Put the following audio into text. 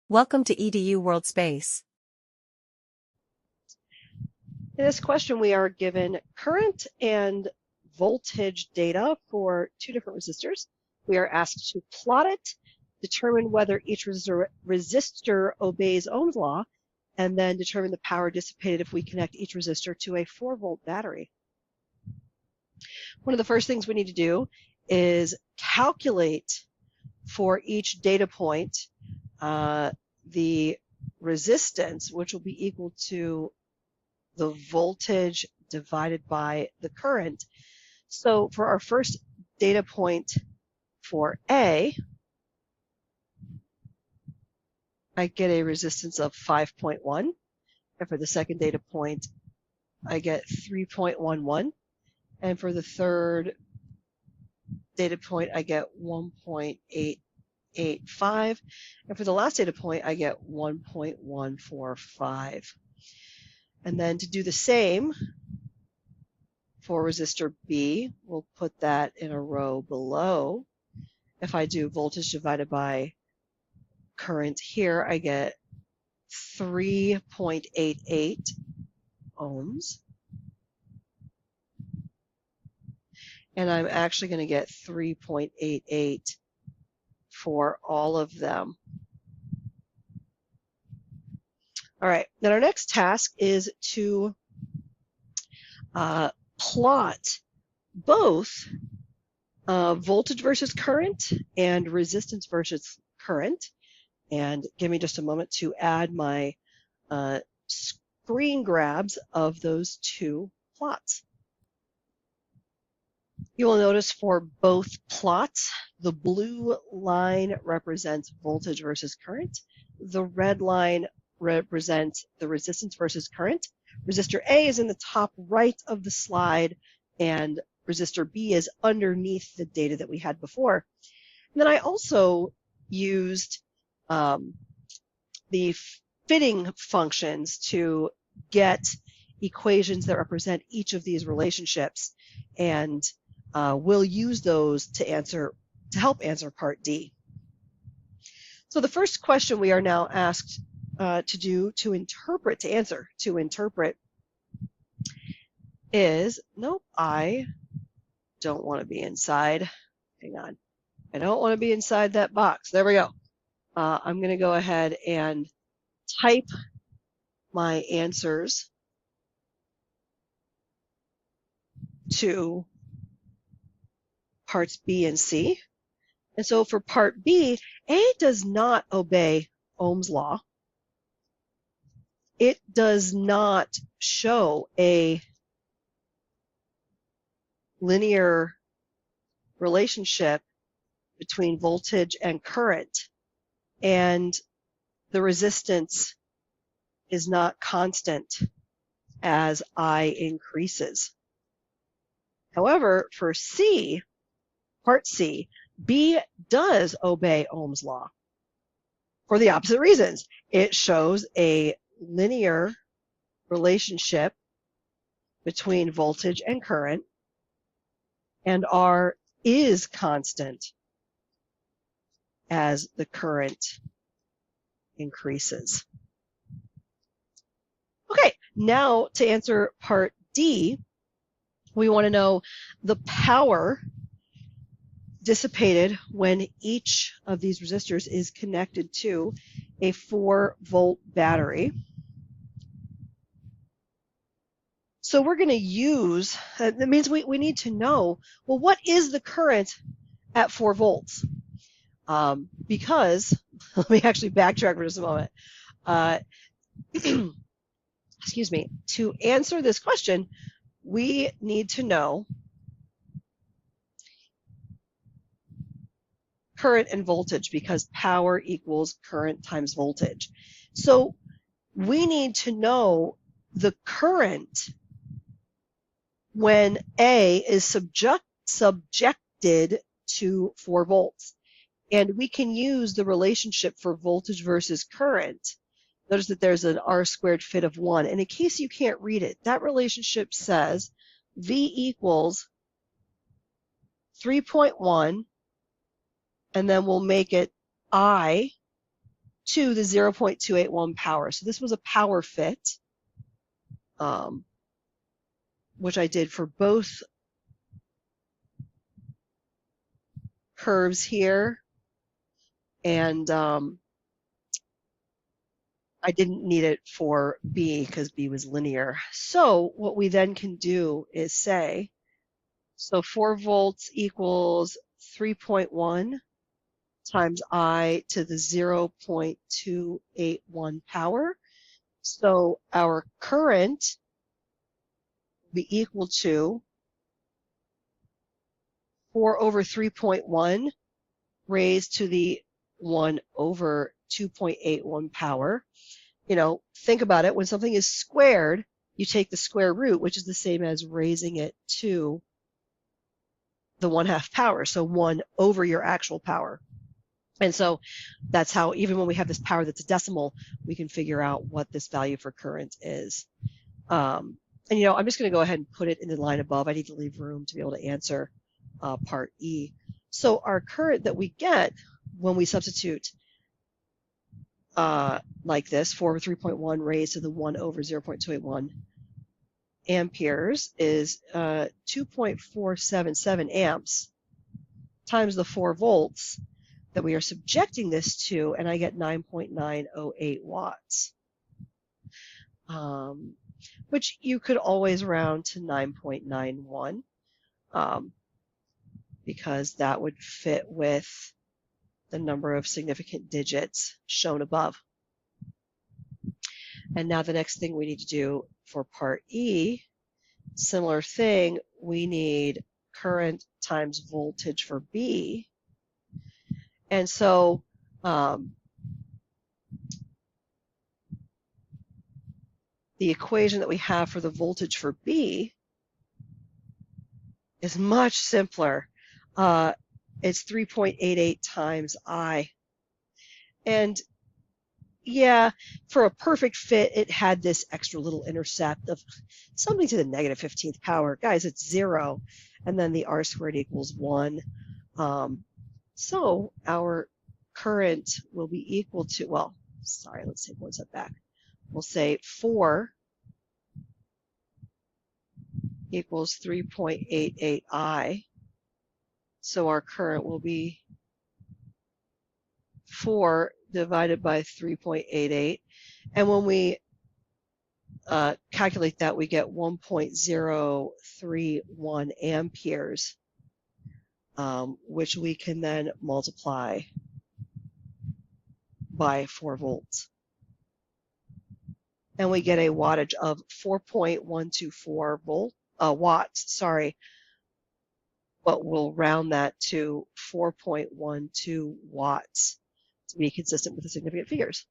Welcome to EDU World Space. In this question, we are given current and voltage data for two different resistors. We are asked to plot it, determine whether each resistor obeys Ohm's law, and then determine the power dissipated if we connect each resistor to a 4-volt battery. One of the first things we need to do is calculate for each data point the resistance, which will be equal to the voltage divided by the current. So for our first data point for A, I get a resistance of 5.1. And for the second data point, I get 3.11. And for the third data point, I get 1.885. And for the last data point, I get 1.145. And then to do the same for resistor B, we'll put that in a row below. If I do voltage divided by current here, I get 3.88 ohms. And I'm actually going to get 3.88 for all of them. All right, then our next task is to plot both voltage versus current and resistance versus current. And give me just a moment to add my screen grabs of those two plots. You will notice for both plots, the blue line represents voltage versus current. The red line represents the resistance versus current. Resistor A is in the top right of the slide, and resistor B is underneath the data that we had before. And then I also used the fitting functions to get equations that represent each of these relationships, and we'll use those to help answer part D. So the first question we are now asked to answer is, nope, I don't want to be inside. Hang on. I don't want to be inside that box. There we go. I'm going to go ahead and type my answers to parts B and C. And so for part B, A does not obey Ohm's law. It does not show a linear relationship between voltage and current, and the resistance is not constant as I increases. However, for C, part C, B does obey Ohm's law for the opposite reasons. It shows a linear relationship between voltage and current, and R is constant as the current increases. Okay, now to answer part D, we want to know the power dissipated when each of these resistors is connected to a 4-volt battery. So we're going to use, that means we need to know, well, what is the current at 4 volts? Because, let me actually backtrack for just a moment. Excuse me. To answer this question, we need to know current and voltage, because power equals current times voltage. So we need to know the current when A is subjected to 4 volts. And we can use the relationship for voltage versus current. Notice that there's an R squared fit of 1. And in case you can't read it, that relationship says V equals 3.1, and then we'll make it I to the 0.281 power. So this was a power fit, which I did for both curves here. And I didn't need it for B because B was linear. So what we then can do is say, so 4 volts equals 3.1 times I to the 0.281 power. So our current will be equal to 4 over 3.1 raised to the 1 over 2.81 power. You know, think about it. When something is squared, you take the square root, which is the same as raising it to the 1/2 power, so 1 over your actual power. And so that's how, even when we have this power that's a decimal, we can figure out what this value for current is. And, you know, I'm just going to go ahead and put it in the line above. I need to leave room to be able to answer part E. So our current that we get when we substitute like this, 4 over 3.1 raised to the 1 over 0.281 amperes is 2.477 amps times the 4 volts that we are subjecting this to, and I get 9.908 watts, which you could always round to 9.91 because that would fit with the number of significant digits shown above. And now the next thing we need to do for part E, similar thing, we need current times voltage for B. And so the equation that we have for the voltage for B is much simpler. It's 3.88 times I. And yeah, for a perfect fit, it had this extra little intercept of something to the negative 15th power. Guys, it's 0. And then the R squared equals 1. So our current will be equal to, well, sorry, let's take one step back. We'll say 4 equals 3.88 I. So our current will be 4 divided by 3.88. And when we calculate that, we get 1.031 amperes, which we can then multiply by 4 volts. And we get a wattage of 4.124 watts, sorry, but we'll round that to 4.12 watts to be consistent with the significant figures.